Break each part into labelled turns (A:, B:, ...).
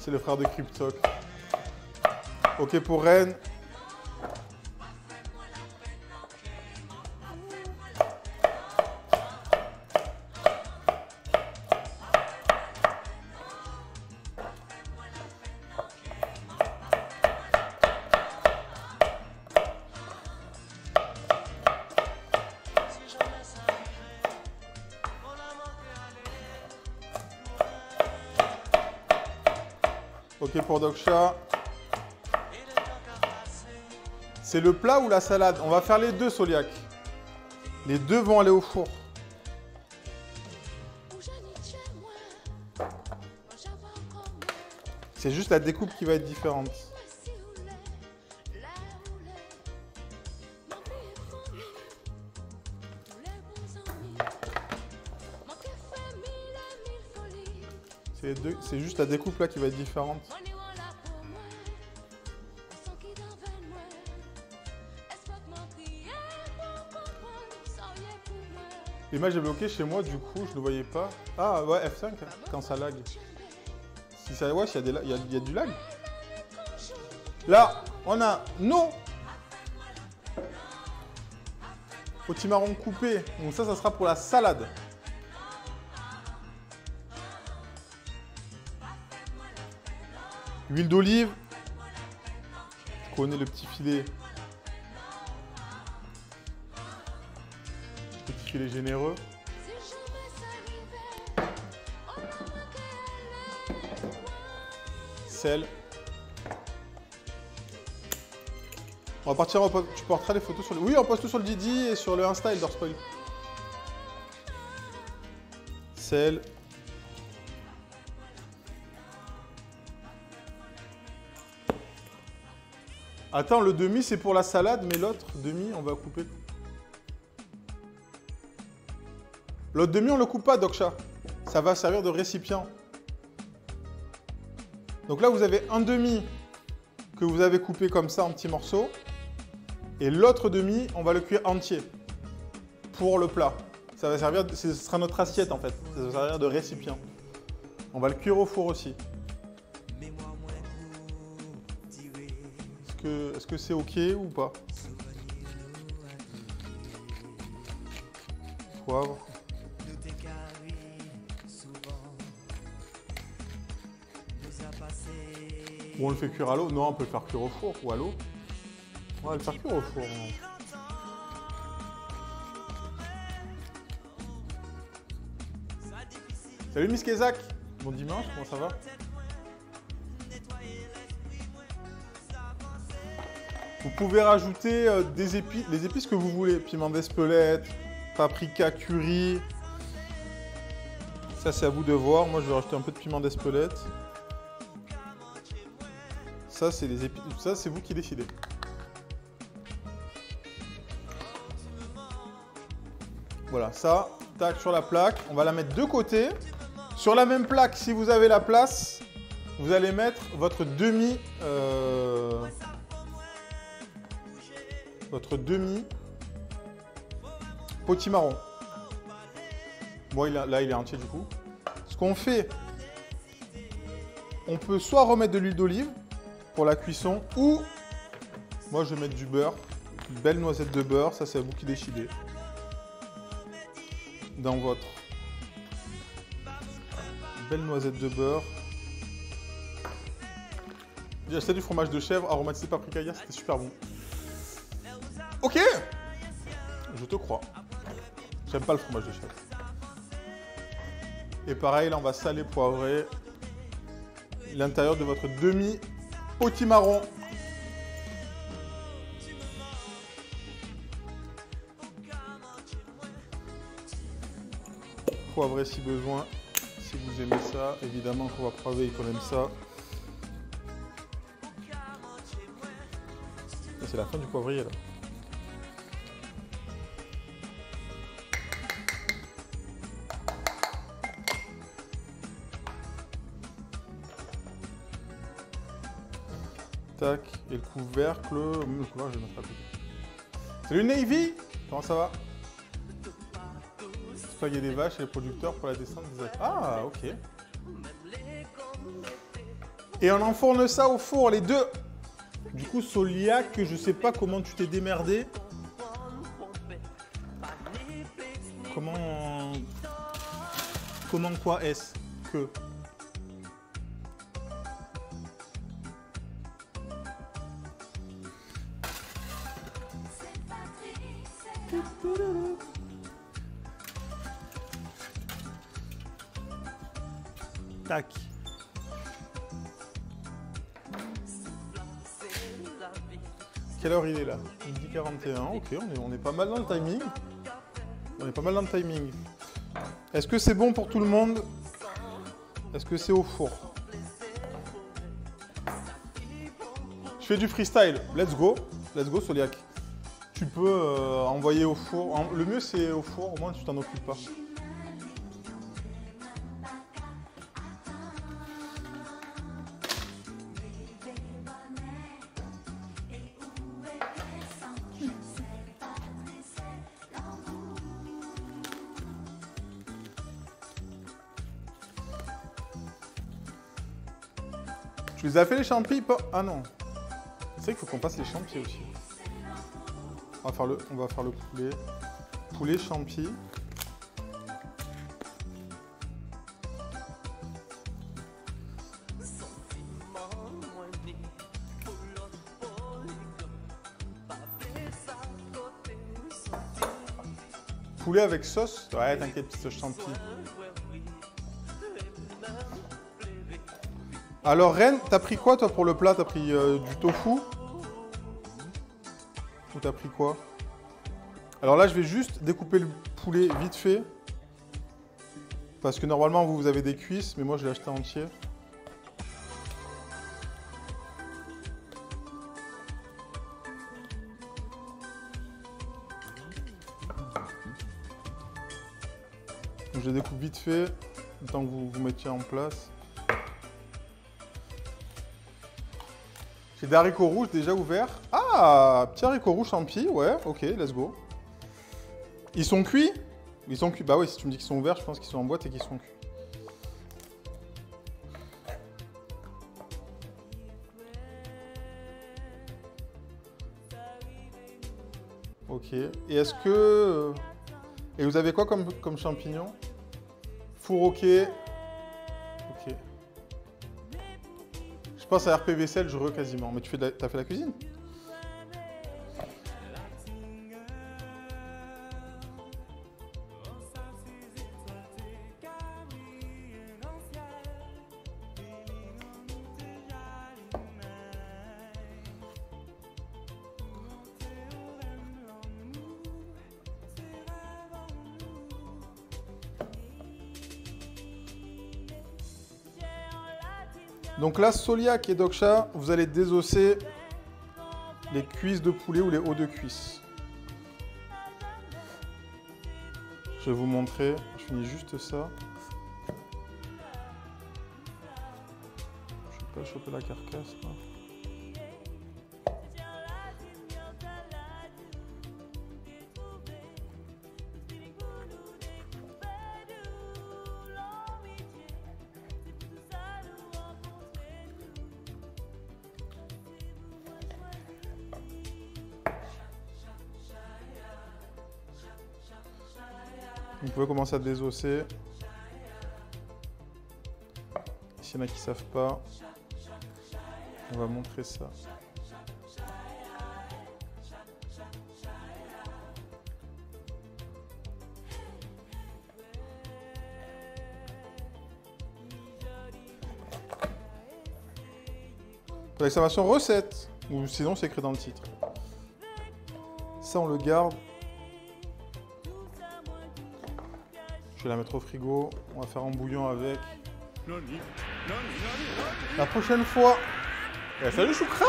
A: C'est le frère de Cryptoc. Ok pour Rennes. Ok pour Doksha. C'est le plat ou la salade? On va faire les deux, Soliac. Les deux vont aller au four. C'est juste la découpe qui va être différente. C'est juste la découpe là qui va être différente. L'image est bloquée chez moi, du coup, je ne voyais pas. Ah ouais, F5, quand ça lag. Si ça, ouais, il y a du lag. Là, on a nos potimarrons coupés. Donc ça sera pour la salade. Huile d'olive. Je connais le petit filet. Petit filet généreux. Sel. On va partir, tu porteras les photos sur le... Oui, on poste tout sur le Didi et sur le Insta Elderspoil. Sel. Attends, le demi, c'est pour la salade, mais l'autre demi, on va couper. L'autre demi, on le coupe pas, Doksha. Ça va servir de récipient. Donc là, vous avez un demi que vous avez coupé comme ça en petits morceaux. Et l'autre demi, on va le cuire entier pour le plat. Ça va servir, ce sera notre assiette en fait. Ça va servir de récipient. On va le cuire au four aussi. Est-ce que c'est ok ou pas? Poivre. Ou on le fait cuire à l'eau? Non, on peut le faire cuire au four ou à l'eau. On va le faire cuire au four. Salut Miss Kezak. Bon dimanche, comment ça va? Vous pouvez rajouter des épices, les épices que vous voulez. Piment d'Espelette, paprika, curry. Ça, c'est à vous de voir. Moi, je vais rajouter un peu de piment d'Espelette. Ça, c'est les épices. Ça, c'est vous qui décidez. Voilà, ça, tac, sur la plaque. On va la mettre de côté. Sur la même plaque, si vous avez la place, vous allez mettre votre demi... votre demi potimarron. Bon, là, il est entier du coup. Ce qu'on fait, on peut soit remettre de l'huile d'olive pour la cuisson, ou moi, je vais mettre du beurre. Une belle noisette de beurre, ça, c'est à vous qui décidez. Dans votre belle noisette de beurre. J'ai acheté du fromage de chèvre aromatisé paprika hier, c'était super bon. Ok, je te crois. J'aime pas le fromage de chèvre. Et pareil, là, on va saler, poivrer l'intérieur de votre demi potimarron. Poivrer si besoin, si vous aimez ça. Évidemment qu'on va poivrer et qu'on aime ça. C'est la fin du poivrier là. Tac, et le couvercle. Le couvercle, je vais mettre à côté. Salut Navy, comment ça va? Il y a des vaches et les producteurs pour la descente des... Ah, ok. Et on enfourne ça au four, les deux. Du coup, Soliac, je sais pas comment tu t'es démerdé. Comment quoi est-ce que... Tac. Quelle heure il est là? 12h41, ok, on est pas mal dans le timing. On est pas mal dans le timing. Est-ce que c'est bon pour tout le monde? Est-ce que c'est au four? Je fais du freestyle, let's go Soliac. Tu peux envoyer au four, le mieux c'est au four, au moins tu t'en occupes pas. Tu les as fait les champis? Ah non. C'est vrai qu'il faut qu'on fasse les champis aussi. On va faire le poulet. Poulet champi. Poulet avec sauce? Ouais, t'inquiète, petite sauce champi. Alors Ren, t'as pris quoi toi pour le plat? T'as pris du tofu? Ou t'as pris quoi? Alors là, je vais juste découper le poulet vite fait. Parce que normalement, vous avez des cuisses, mais moi, je l'ai acheté entier. Donc, je les découpe vite fait, le temps que vous vous mettiez en place. J'ai des haricots rouges déjà ouverts. Ah, petit haricot rouge champi, ouais, ok, let's go. Ils sont cuits? Ils sont cuits. Bah oui, si tu me dis qu'ils sont ouverts, je pense qu'ils sont en boîte et qu'ils sont cuits. Ok. Et est-ce que... Et vous avez quoi comme champignon? Four ok. Ok. Je pense à RP vaisselle, je quasiment. Mais t'as fait la cuisine? Donc là, Soliac et Doksha, vous allez désosser les cuisses de poulet ou les hauts de cuisse. Je vais vous montrer. Je finis juste ça. Je ne vais pas choper la carcasse là. Vous pouvez commencer à désosser. S'il y en a qui ne savent pas, on va montrer ça. L'exclamation recette, ou sinon c'est écrit dans le titre. Ça on le garde. Je vais la mettre au frigo. On va faire un bouillon avec. La prochaine fois. Eh, salut Choukran!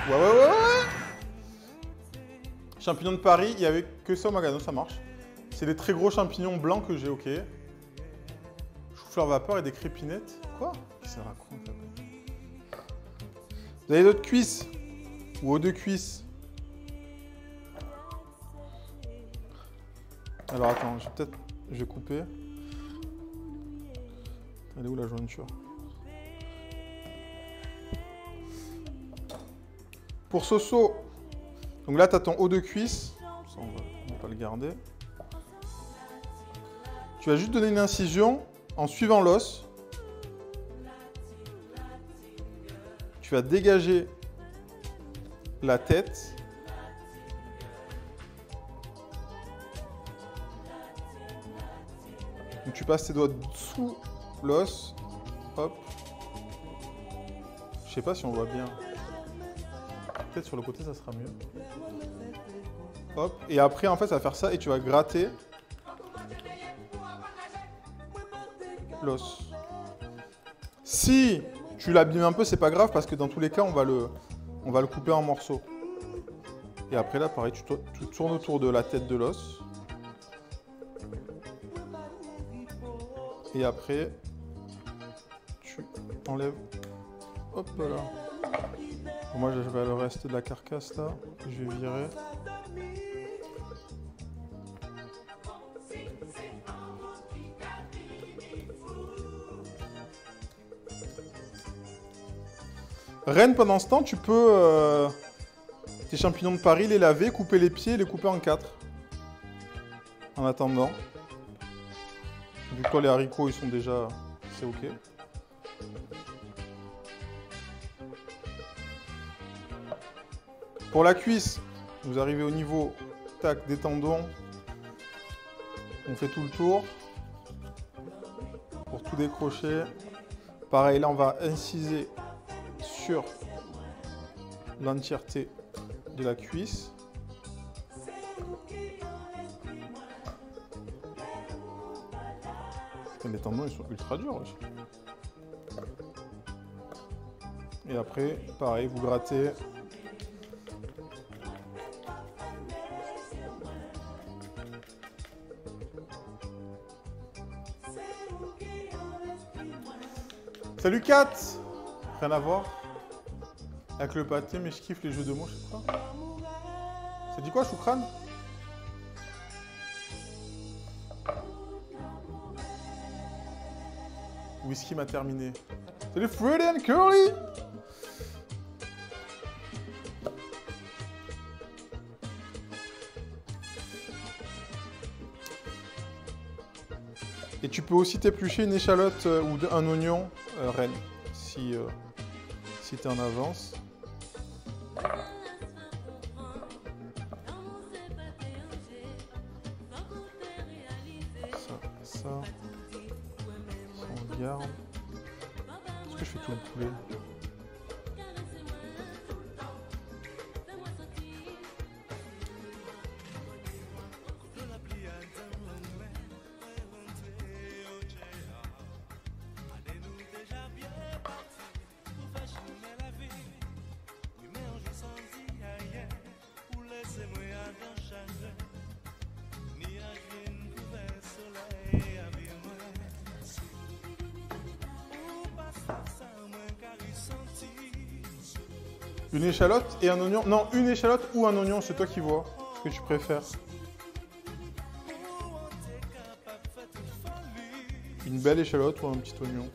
A: Ouais. Champignons de Paris, il n'y avait que ça au magasin, ça marche. C'est des très gros champignons blancs que j'ai, ok. Chou-fleur vapeur et des crépinettes. Quoi? Qu'est-ce que ça raconte là? Vous avez d'autres cuisses? Ou aux deux cuisses? Alors attends, je vais couper. Elle est où la jointure? Pour ce saut, donc là, tu as ton haut de cuisse. Ça, on va pas le garder. Tu vas juste donner une incision en suivant l'os. Tu vas dégager la tête. Donc tu passes tes doigts sous l'os. Hop. Je sais pas si on voit bien. Peut-être sur le côté, ça sera mieux. Hop. Et après, en fait, ça va faire ça et tu vas gratter l'os. Si tu l'abîmes un peu, c'est pas grave parce que dans tous les cas, on va le couper en morceaux. Et après, là, pareil, tu tournes autour de la tête de l'os. Et après, tu enlèves. Hop là. Bon, moi, j'avais le reste de la carcasse là. Je vais virer. Reine, pendant ce temps, tu peux tes champignons de Paris, les laver, couper les pieds et les couper en 4. En attendant. Vu que toi, les haricots, ils sont déjà... C'est ok. Pour la cuisse, vous arrivez au niveau tac, des tendons. On fait tout le tour. Pour tout décrocher. Pareil, là, on va inciser sur l'entièreté de la cuisse. Les tendons, ils sont ultra durs aussi. Et après, pareil, vous grattez. Salut Kat! Rien à voir avec le pâté, mais je kiffe les jeux de mots, je sais pas. Ça dit quoi, Choukran? Whisky m'a terminé. Salut Freddy and Curly! Et tu peux aussi t'éplucher une échalote ou un oignon, reine, si tu es en avance. Ça. On garde. Est-ce que je fais tout le poulet? Une échalote et un oignon. Non, une échalote ou un oignon, c'est toi qui vois ce que tu préfères. Une belle échalote ou un petit oignon.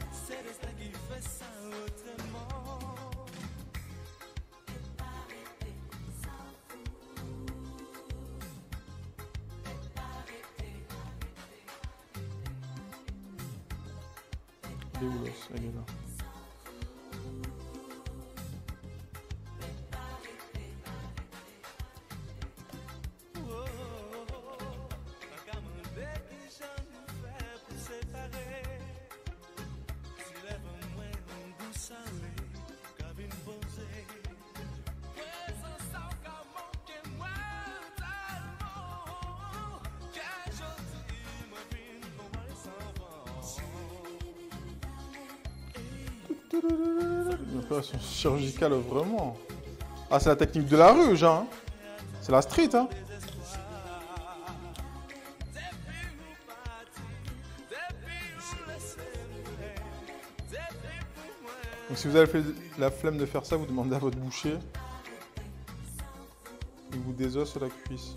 A: Elle est où l'os? Elle est là. Une opération chirurgicale, vraiment. Ah, c'est la technique de la rue, Jean. Hein. C'est la street, hein. Donc, si vous avez la flemme de faire ça, vous demandez à votre boucher. Il vous désosse la cuisse.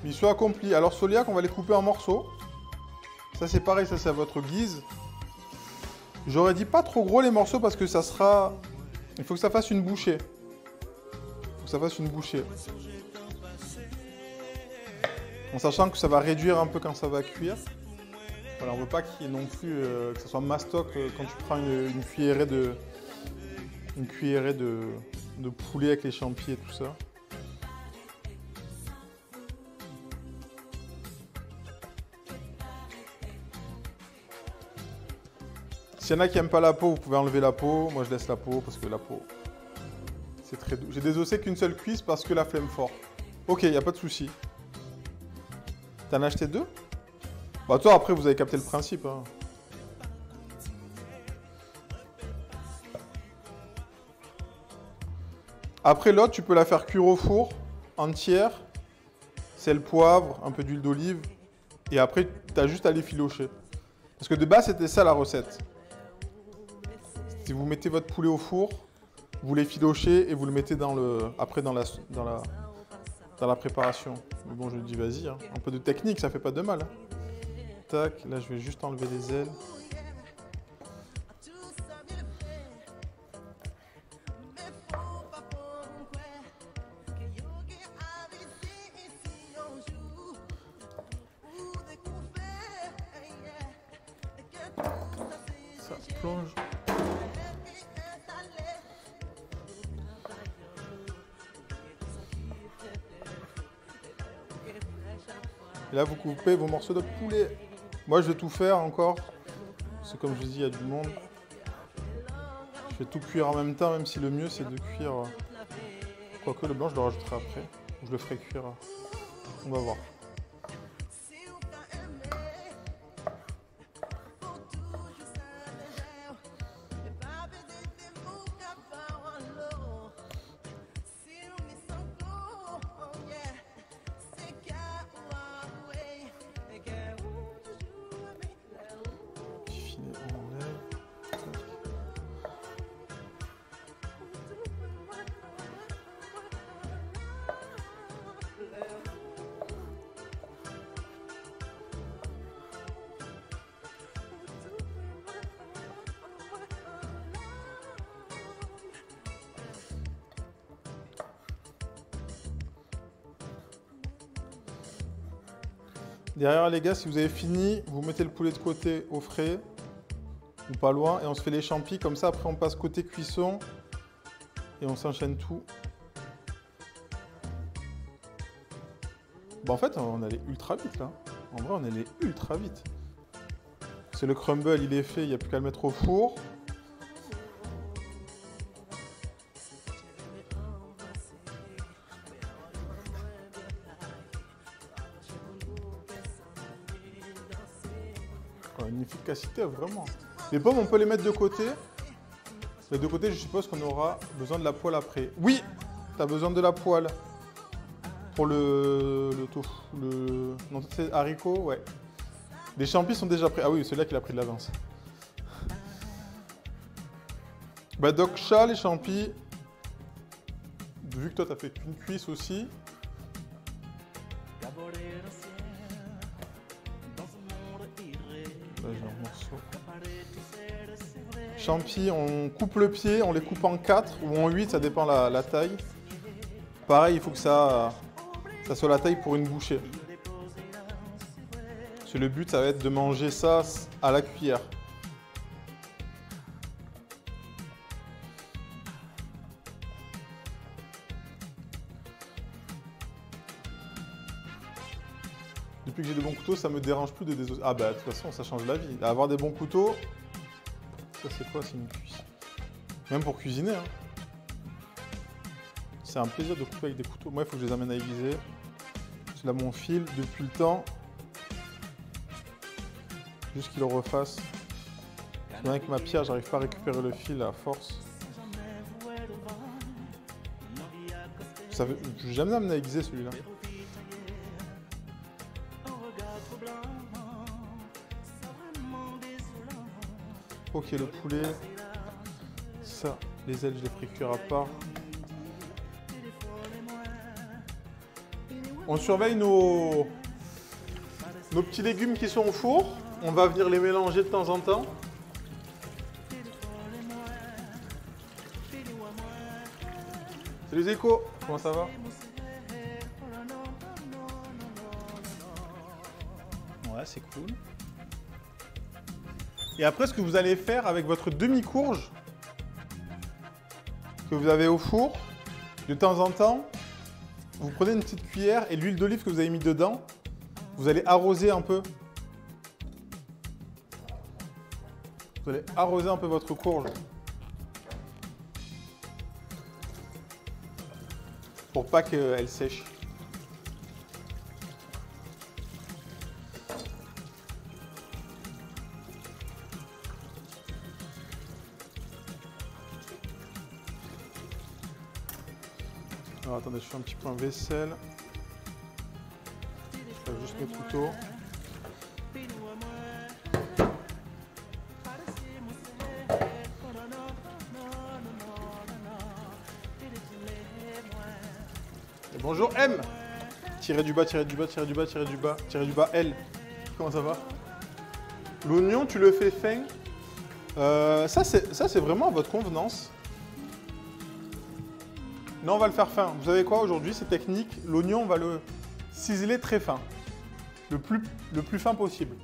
A: Mission accomplie. Alors Soliac, on va les couper en morceaux. Ça c'est pareil, ça c'est à votre guise. J'aurais dit pas trop gros les morceaux parce que ça sera... Il faut que ça fasse une bouchée. Il faut que ça fasse une bouchée. En sachant que ça va réduire un peu quand ça va cuire. Voilà, on veut pas qu'il y ait non plus que ça soit mastoc quand tu prends une cuillerée de poulet avec les champis et tout ça. S'il y en a qui n'aiment pas la peau, vous pouvez enlever la peau. Moi, je laisse la peau parce que la peau, c'est très doux. J'ai désossé qu'une seule cuisse parce que la flemme fort. Ok, il n'y a pas de souci. T'en as acheté 2? Bah toi, après, vous avez capté le principe. Hein. Après, l'autre, tu peux la faire cuire au four, entière. Sel, poivre, un peu d'huile d'olive. Et après, tu as juste à les filocher. Parce que de base, c'était ça la recette. Si vous mettez votre poulet au four, vous les filochez et vous le mettez après dans la préparation. Mais bon, je dis vas-y, hein. Un peu de technique, ça fait pas de mal. Hein. Tac, là je vais juste enlever les ailes. Ça plonge. Et là, vous coupez vos morceaux de poulet. Moi, je vais tout faire encore. C'est comme je vous dis, il y a du monde. Je vais tout cuire en même temps, même si le mieux, c'est de cuire... Quoique le blanc, je le rajouterai après. Je le ferai cuire. On va voir. Derrière les gars, si vous avez fini, vous mettez le poulet de côté au frais, ou pas loin, et on se fait les champis, comme ça après on passe côté cuisson, et on s'enchaîne tout. Bon en fait on allait ultra vite là, en vrai on allait ultra vite. C'est le crumble, il est fait, il n'y a plus qu'à le mettre au four. Une efficacité vraiment. Les pommes, on peut les mettre de côté. Les deux côtés, je suppose qu'on aura besoin de la poêle après. Oui, tu as besoin de la poêle. Pour le tofu. Non, c'est haricots, ouais. Les champis sont déjà prêts. Ah oui, celui-là qui a pris de l'avance. Bah, donc, chat, les champis. Vu que toi, tu as fait qu'une cuisse aussi. Champis, on coupe le pied, on les coupe en 4 ou en 8, ça dépend la taille. Pareil, il faut que ça soit la taille pour une bouchée. Parce que le but, ça va être de manger ça à la cuillère. Depuis que j'ai de bons couteaux, ça me dérange plus de désosser. Ah bah de toute façon, ça change la vie. Avoir des bons couteaux, ça c'est quoi? C'est une cuisse. Même pour cuisiner. Hein. C'est un plaisir de couper avec des couteaux. Moi, il faut que je les amène à aiguiser. Là, mon fil, depuis le temps, juste qu'il le refasse. Avec ma pierre, j'arrive pas à récupérer le fil à force. Je n'ai jamais amené à aiguiser celui-là. Ok, le poulet. Ça, les ailes, je les ferai cuire à part. On surveille nos petits légumes qui sont au four. On va venir les mélanger de temps en temps. Salut Zéco, comment ça va? Ouais, c'est cool. Et après, ce que vous allez faire avec votre demi-courge que vous avez au four, de temps en temps, vous prenez une petite cuillère et l'huile d'olive que vous avez mis dedans, vous allez arroser un peu. Vous allez arroser un peu votre courge. Pour pas qu'elle sèche. Alors attendez, je fais un petit point vaisselle. Je fais juste mes couteaux. Et bonjour M. Tirez du bas, tirez du bas, tirez du bas, tirez du bas, tirez du bas L. Comment ça va? L'oignon, tu le fais fin. Ça c'est vraiment à votre convenance. Non, on va le faire fin. Vous savez quoi, aujourd'hui, c'est technique. L'oignon, on va le ciseler très fin. Le plus fin possible.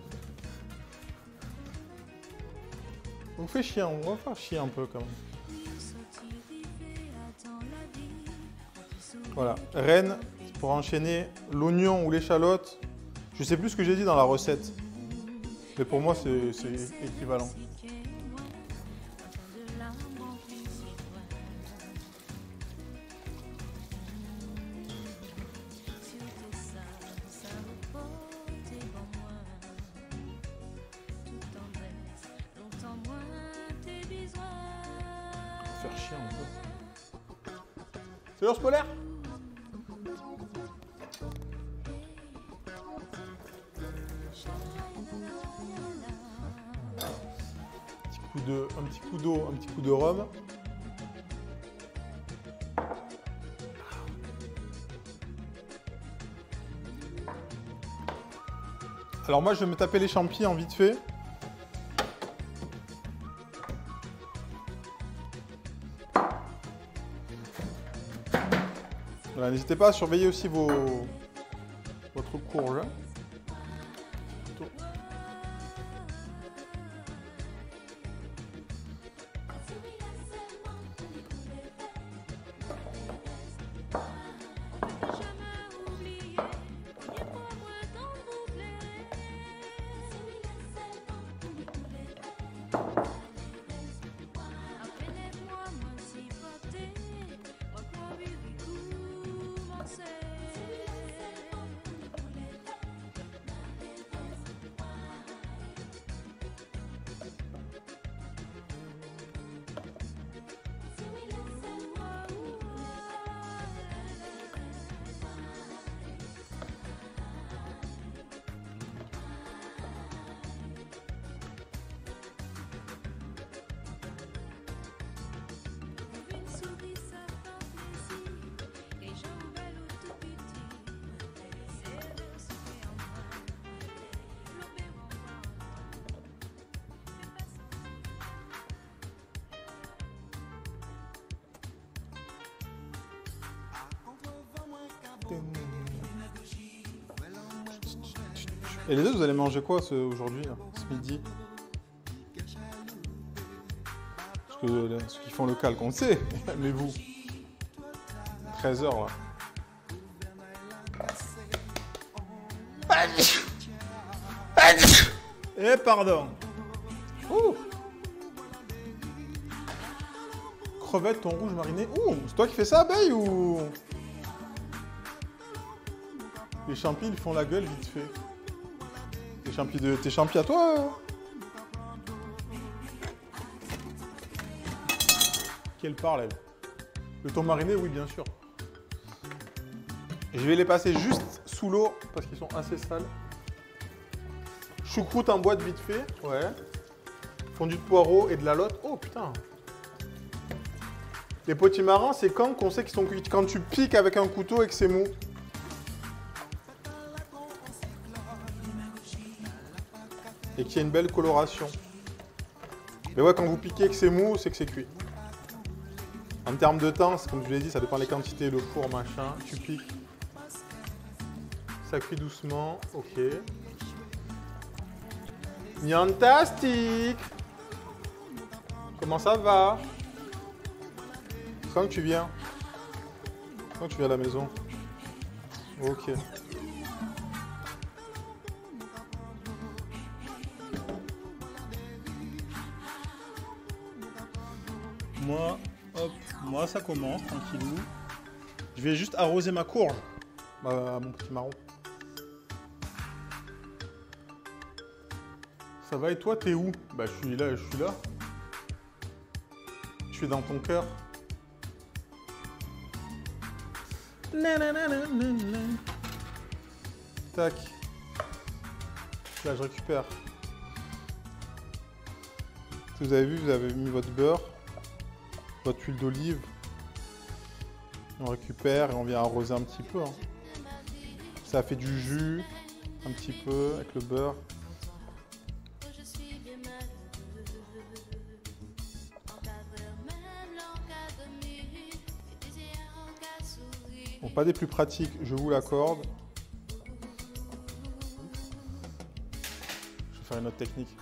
A: On fait chier, on va faire chier un peu quand même. Voilà. Reine, pour enchaîner l'oignon ou l'échalote. Je sais plus ce que j'ai dit dans la recette. Mais pour moi, c'est équivalent. Faire chier un peu. C'est l'ours polaire? Un petit coup d'eau, un petit coup de rhum. Alors moi je vais me taper les champis en vite fait. Voilà, n'hésitez pas à surveiller aussi votre courge. Et les autres, vous allez manger quoi aujourd'hui, ce midi? Parce que ceux qui font le calque, on le sait, mais vous, 13 h là. Eh pardon. Ouh. Crevette, thon rouge mariné. Ouh, c'est toi qui fais ça, Abeille, ou... Les champis, ils font la gueule vite fait. Tes champis à toi? Qu'elle parle, elle. Le thon mariné, oui, bien sûr. Et je vais les passer juste sous l'eau parce qu'ils sont assez sales. Choucroute en boîte vite fait. Ouais. Fondu de poireaux et de la lotte. Oh putain. Les potimarrons, c'est quand qu'on sait qu'ils sont cuits? Quand tu piques avec un couteau et que c'est mou. et qu'il y a une belle coloration. Mais ouais, quand vous piquez que c'est mou, c'est que c'est cuit. En termes de temps, comme je vous l'ai dit, ça dépend des quantités, le four, machin. Tu piques. Ça cuit doucement. Ok. Fantastique. Comment ça va? Quand tu viens? Quand tu viens à la maison? Ok. Moi, hop, moi ça commence tranquillou. Je vais juste arroser ma courge, mon petit marron. Ça va et toi, t'es où? Bah je suis là, je suis là. Je suis dans ton cœur. Tac. Là je récupère. Vous avez vu, vous avez mis votre beurre, votre huile d'olive. On récupère et on vient arroser un petit peu. Hein. Ça fait du jus, un petit peu, avec le beurre. Bon, pas des plus pratiques, je vous l'accorde. Je vais faire une autre technique.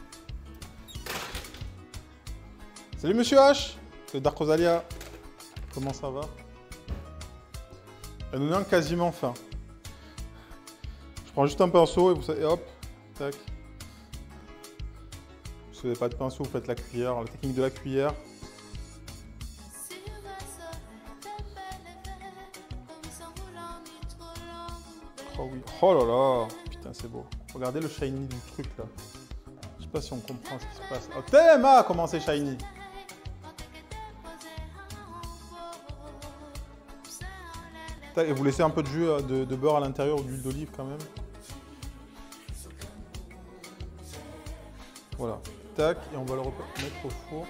A: Salut Monsieur H, c'est Dark Rosalia. Comment ça va? Elle nous a quasiment faim. Je prends juste un pinceau et hop, tac. Si vous n'avez pas de pinceau, vous faites la cuillère, la technique de la cuillère. Oh oui, oh là là, putain c'est beau. Regardez le shiny du truc là. Je sais pas si on comprend ce qui se passe. Oh Théma, comment c'est shiny. Et vous laissez un peu de jus de beurre à l'intérieur ou d'huile d'olive quand même. Voilà. Tac, et on va le mettre au four.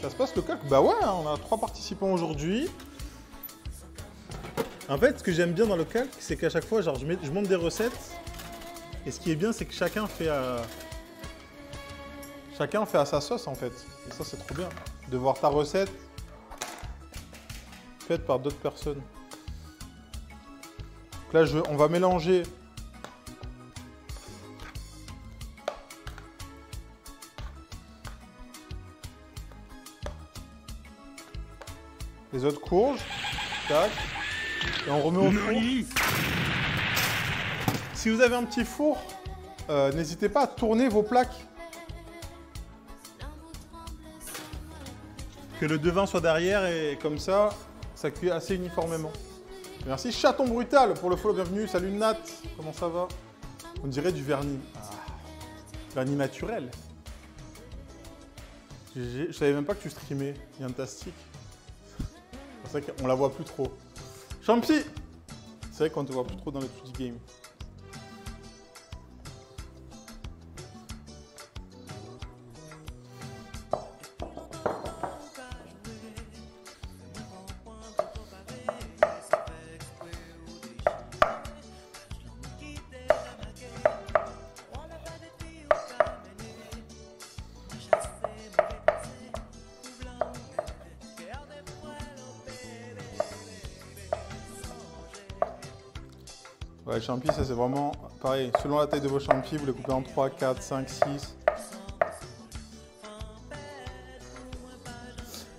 A: Ça se passe le calque? Bah ouais, hein, on a 3 participants aujourd'hui. En fait, ce que j'aime bien dans le calque, c'est qu'à chaque fois, genre, je monte des recettes. Et ce qui est bien, c'est que chacun fait à sa sauce en fait. Et ça, c'est trop bien. De voir ta recette faite par d'autres personnes. Donc là, on va mélanger les autres courges. Tac. Et on remet au four. Si vous avez un petit four, n'hésitez pas à tourner vos plaques. Que le devant soit derrière et comme ça, ça cuit assez uniformément. Merci Chaton Brutal pour le follow, bienvenue. Salut Nat, comment ça va? On dirait du vernis. Ah, vernis naturel. Je savais même pas que tu streamais. Fantastique. C'est vrai qu'on la voit plus trop. Champi! C'est vrai qu'on te voit plus trop dans le 2D game. Ouais, les champis, ça c'est vraiment pareil. Selon la taille de vos champis, vous les coupez en 3, 4, 5, 6.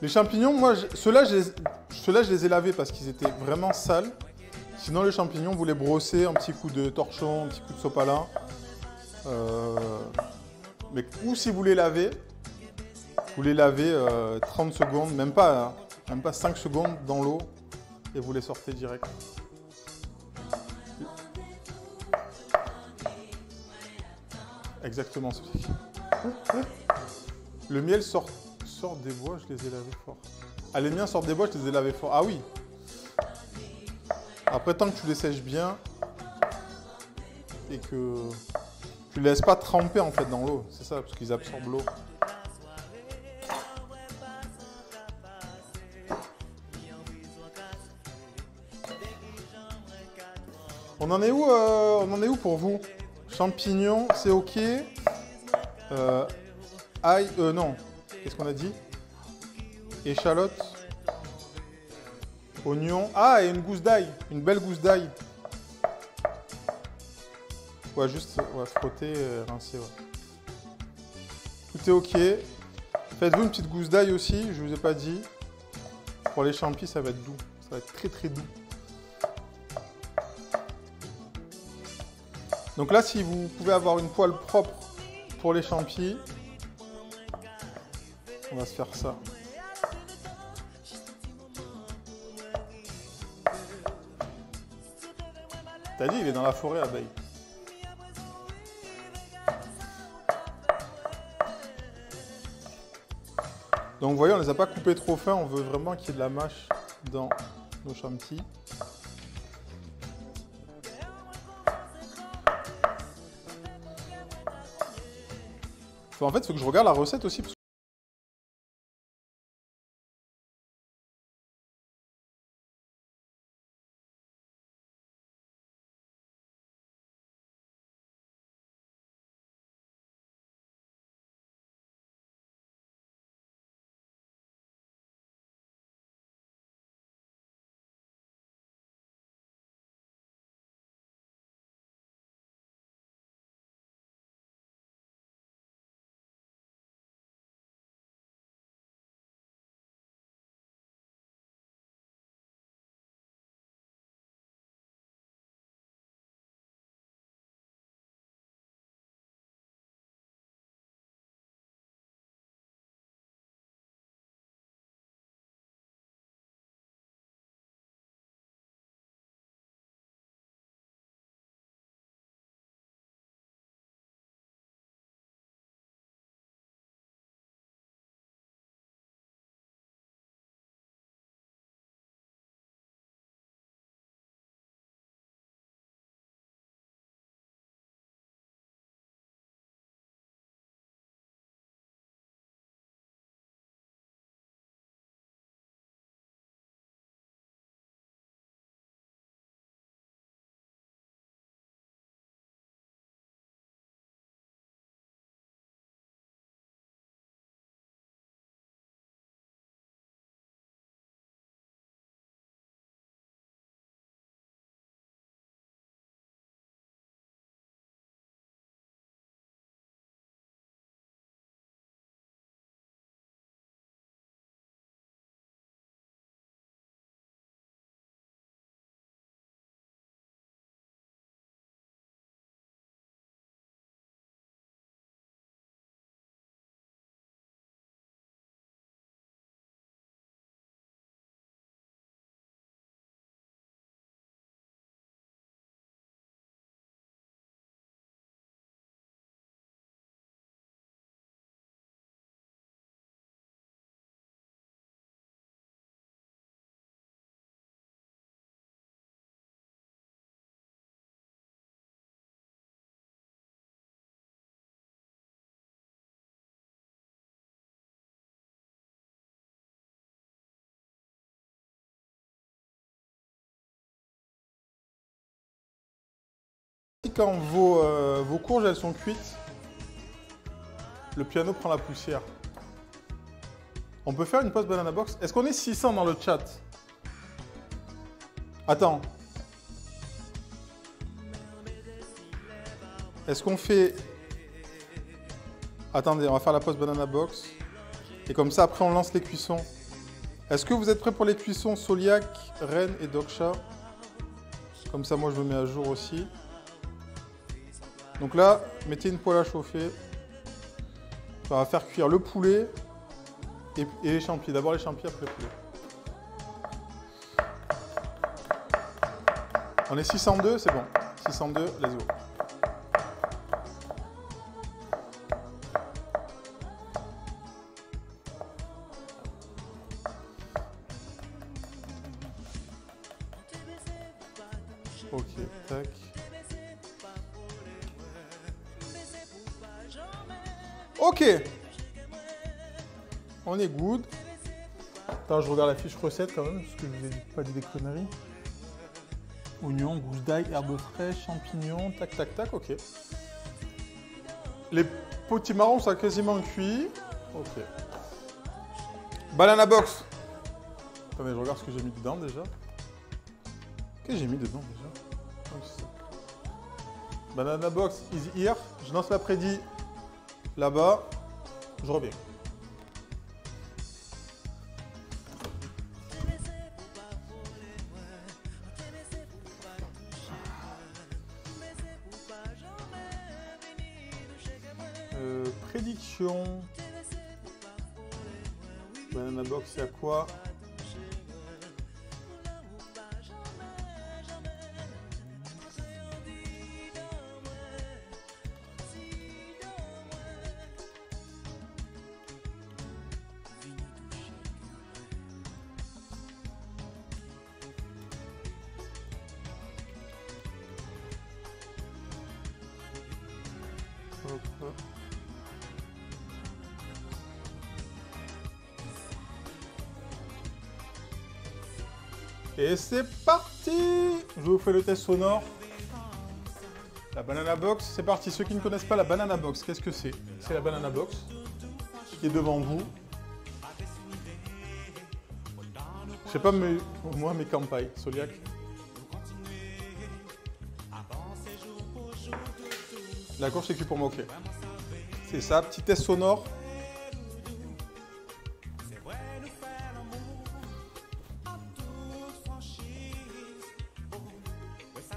A: Les champignons, moi, ceux-là, je les ai lavés parce qu'ils étaient vraiment sales. Sinon, les champignons, vous les brossez, un petit coup de torchon, un petit coup de sopalin. Ou si vous les lavez 30 secondes, même pas 5 secondes dans l'eau et vous les sortez direct. Exactement. Le miel sort des bois, je les ai lavés fort. Ah, les miens sortent des bois, je les ai lavés fort. Ah oui. Après, tant que tu les sèches bien et que tu les laisses pas tremper en fait dans l'eau, c'est ça, parce qu'ils absorbent l'eau. On en est où pour vous? champignons, c'est ok. Ail, non. Qu'est-ce qu'on a dit? Échalote. Oignon. Ah, et une gousse d'ail. Une belle gousse d'ail. Ouais, juste frotter, rincer. Ouais. Tout est ok. Faites-vous une petite gousse d'ail aussi, je vous ai pas dit. Pour les champis, ça va être doux. Ça va être très très doux. Donc là, si vous pouvez avoir une poêle propre pour les champis, on va se faire ça. T'as dit, il est dans la forêt, abeille. Donc vous voyez, on ne les a pas coupés trop fins, on veut vraiment qu'il y ait de la mâche dans nos champis. En fait, il faut que je regarde la recette aussi. Parce que quand vos courges elles sont cuites, le piano prend la poussière. On peut faire une pause banana box. Est-ce qu'on est 600 dans le chat? Attends. Est-ce qu'on fait... Attendez, on va faire la pause banana box. Et comme ça, après, on lance les cuissons. Est-ce que vous êtes prêts pour les cuissons Soliac, Rennes et Doksha? Comme ça, moi, je me mets à jour aussi. Donc là, mettez une poêle à chauffer. On va faire cuire le poulet et les champis. D'abord les champis, après le poulet. On est 602, c'est bon. 602, let's go. Ok, tac. Ok. On est good. Attends, je regarde la fiche recette quand même, parce que je vous ai pas dit des conneries. Oignons, gousse d'ail, herbes fraîches, champignons, tac, tac, tac, ok. Les potimarrons sont quasiment cuits. Ok. Banana box. Attendez, je regarde ce que j'ai mis dedans déjà. Qu'est-ce que j'ai mis dedans déjà? Oh, c'est ça. Banana box is here. Je lance la prédit là-bas. Je reviens. Prédiction. Banana box, c'est à quoi? Hop, hop. Et c'est parti! Je vous fais le test sonore. La banana box, c'est parti. Ceux qui ne connaissent pas la banana box, qu'est-ce que c'est? C'est la banana box qui est devant vous. Je sais pas, mais moi, mes campagnes, Soliac. La course c'est que pour moi, ok. C'est ça, petit test sonore.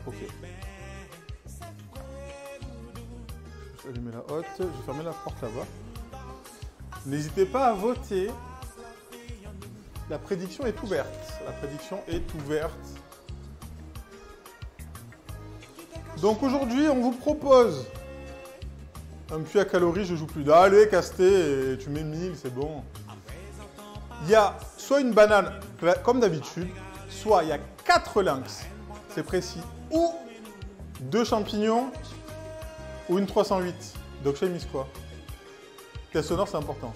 A: Ok. Je vais allumer la hotte, je vais fermer la porte là-bas. N'hésitez pas à voter. La prédiction est ouverte. La prédiction est ouverte. Donc aujourd'hui, on vous propose un puits à calories, je joue plus. Allez, Casté, et tu mets 1000, c'est bon. Il y a soit une banane, comme d'habitude, soit il y a 4 lynx, c'est précis, ou 2 champignons, ou une 308. Donc j'ai mis quoi? Test sonore, c'est important.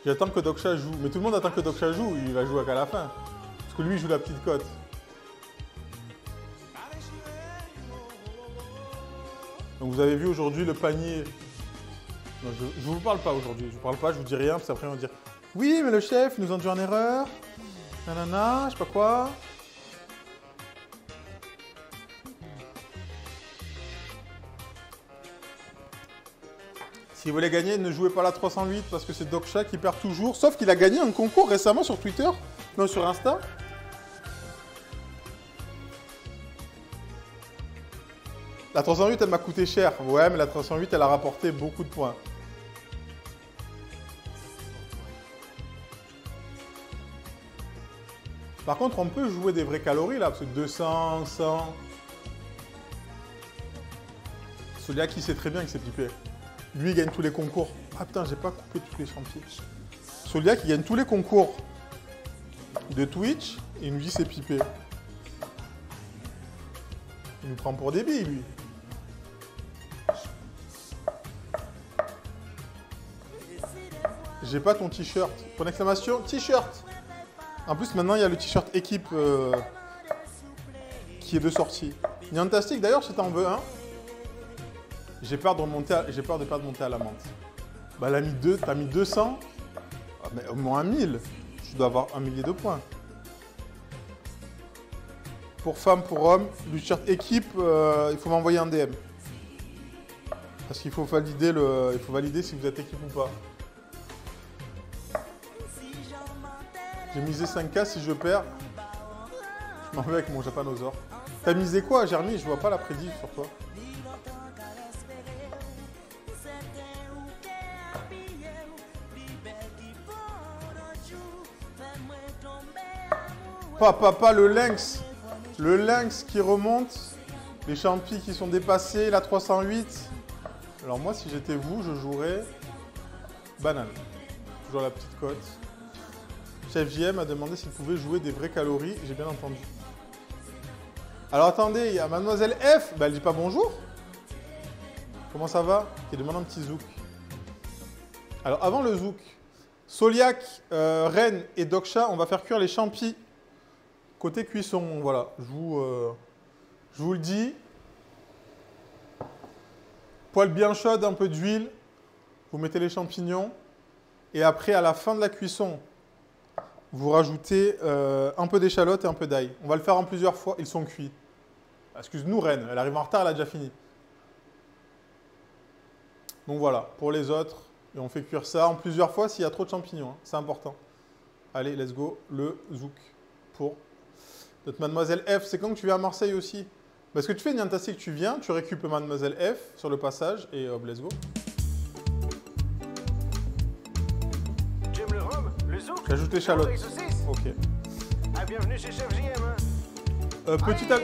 A: J'attends que Doksha joue. Mais tout le monde attend que Doksha joue. Il va jouer qu'à la fin. Parce que lui, il joue la petite cote. Donc vous avez vu aujourd'hui le panier. Non, je ne vous parle pas aujourd'hui. Je ne vous parle pas, je vous dis rien. Parce qu'après, on va dire oui, mais le chef, ils nous ont induit en erreur. Nanana, je sais pas quoi. Si vous voulez gagner, ne jouez pas la 308 parce que c'est Doksha qui perd toujours. Sauf qu'il a gagné un concours récemment sur Twitter, non sur Insta. La 308, elle m'a coûté cher. Ouais, mais la 308, elle a rapporté beaucoup de points. Par contre, on peut jouer des vraies calories là, parce que 200, 100... Celui-là qui sait très bien que c'est pipé. Lui, il gagne tous les concours. Ah putain, j'ai pas coupé tous les champions. Celui-là qui gagne tous les concours de Twitch, il nous dit c'est pipé. Il nous prend pour des billes, lui. J'ai pas ton t-shirt. Point d'exclamation, t-shirt. En plus, maintenant, il y a le t-shirt équipe qui est de sortie. Niantastic, d'ailleurs, si t'en veux un, j'ai peur de perdre monter à la menthe. Bah, t'as mis 200. Ah, mais au moins 1000. Tu dois avoir 1 millier de points. Pour femmes, pour hommes, le t-shirt équipe, il faut m'envoyer un DM. Parce qu'il faut valider si vous êtes équipe ou pas. J'ai misé 5K, si je perds, je m'en vais avec mon Japanosaur. T'as misé quoi, Jeremy? Je vois pas la prédit sur toi. Papa, le lynx. Le lynx qui remonte. Les champis qui sont dépassés, la 308. Alors moi, si j'étais vous, je jouerais banane. Toujours la petite cote. Chef JM a demandé s'il pouvait jouer des vraies calories. J'ai bien entendu. Alors attendez, il y a Mademoiselle F. Bah, elle dit pas bonjour. Comment ça va? Qui demande un petit zouk. Alors avant le zouk, Soliac, Ren et Doksha, on va faire cuire les champis. Côté cuisson, voilà. Je vous le dis. Poêle bien chaude, un peu d'huile. Vous mettez les champignons. Et après, à la fin de la cuisson, vous rajoutez un peu d'échalote et un peu d'ail. On va le faire en plusieurs fois. Ils sont cuits. Excuse-nous, Reine. Elle arrive en retard, elle a déjà fini. Donc voilà, pour les autres. Et on fait cuire ça en plusieurs fois s'il y a trop de champignons. Hein. C'est important. Allez, let's go. Le zouk pour notre Mademoiselle F. C'est quand que tu viens à Marseille aussi? Parce que tu fais, Niantassi, que tu viens, tu récupères Mademoiselle F sur le passage et hop, let's go.
B: J'aime le rhum, le zouk.
A: J'ajoute l'échalote. Ok.
B: Ah, bienvenue chez Chef JM. Hein.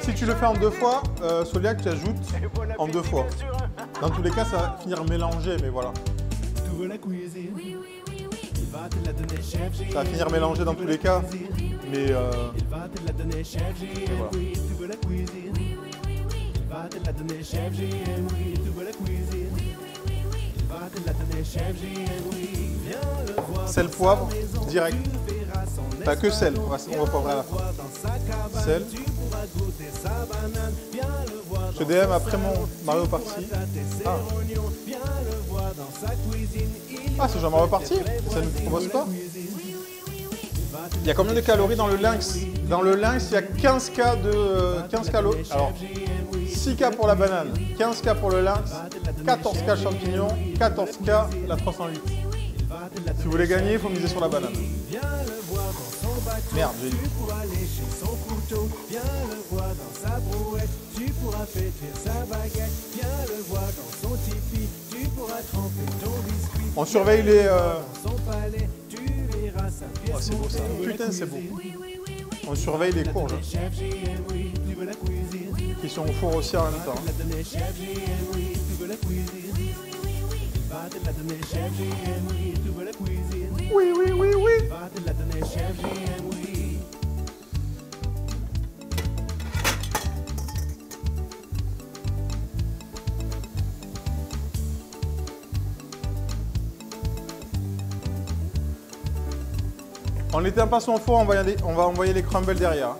A: Si tu le fais en 2 fois, Soliac, tu ajoutes en 2 fois. Dans tous les cas, ça va finir mélangé, mais voilà. Ça va finir mélangé dans tous les cas, mais voilà. Sel, poivre, direct. Pas que sel, on va poivrer à la fin. Sel. Je DM après mon Mario Party. Ah, c'est genre Mario Party? Ça ne me propose pas? Il y a combien de calories dans le lynx? Dans le lynx, il y a 15K de 15 calories. Alors, 6K pour la banane, 15K pour le lynx, 14K champignons, 14K la 308. Si vous voulez gagner, il faut miser sur la banane. Merde, j'ai dit. On surveille les... Oh, c'est beau ça. Putain, c'est beau. On surveille les courges. Qui sont au four aussi en même temps. Oui, oui, oui, oui. On l'éteint pas son four, on va envoyer les crumbles derrière.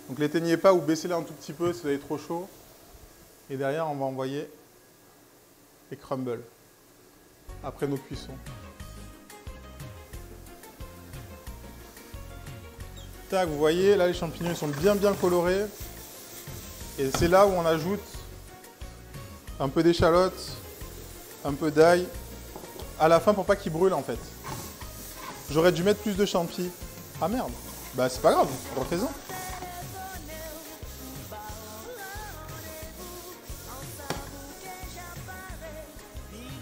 A: Donc l'éteignez pas ou baissez-les un tout petit peu si vous avez trop chaud. Et derrière, on va envoyer les crumbles après nos cuissons. Tac, vous voyez, là les champignons ils sont bien colorés. Et c'est là où on ajoute un peu d'échalote, un peu d'ail, à la fin pour pas qu'ils brûlent en fait. J'aurais dû mettre plus de champi. Ah merde, bah c'est pas grave, refais-en.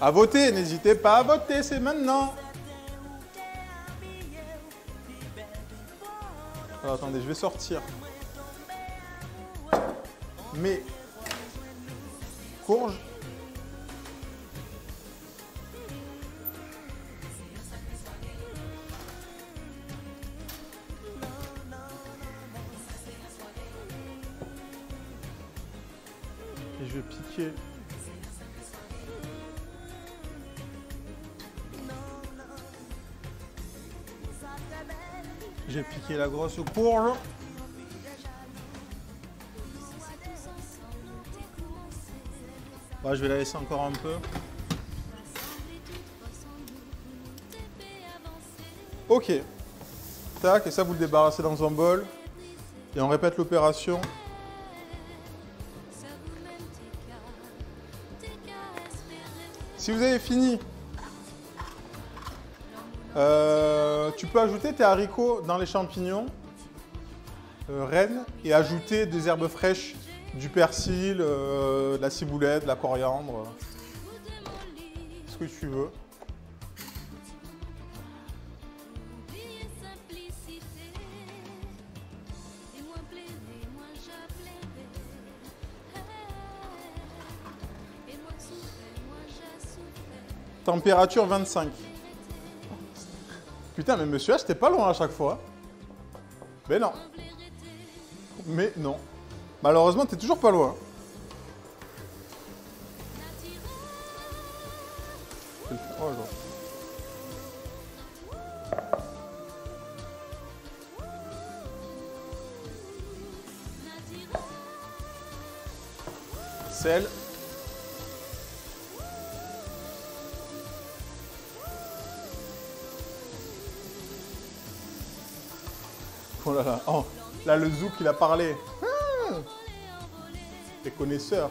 A: À voter, n'hésitez pas à voter, c'est maintenant. Alors, attendez, je vais sortir mes courges. Et je vais piquer. J'ai piqué la grosse courge. Bah, je vais la laisser encore un peu. Ok. Tac, et ça vous le débarrassez dans un bol. Et on répète l'opération. Si vous avez fini, tu peux ajouter tes haricots dans les champignons, Reine, et ajouter des herbes fraîches, du persil, de la ciboulette, de la coriandre, ce que tu veux. Température 25. Putain, mais monsieur H, t'es pas loin à chaque fois. Mais non. Mais non. Malheureusement, t'es toujours pas loin. Oh, genre. Sel. Oh là là. Oh, là, le zouk, il a parlé. Les connaisseurs.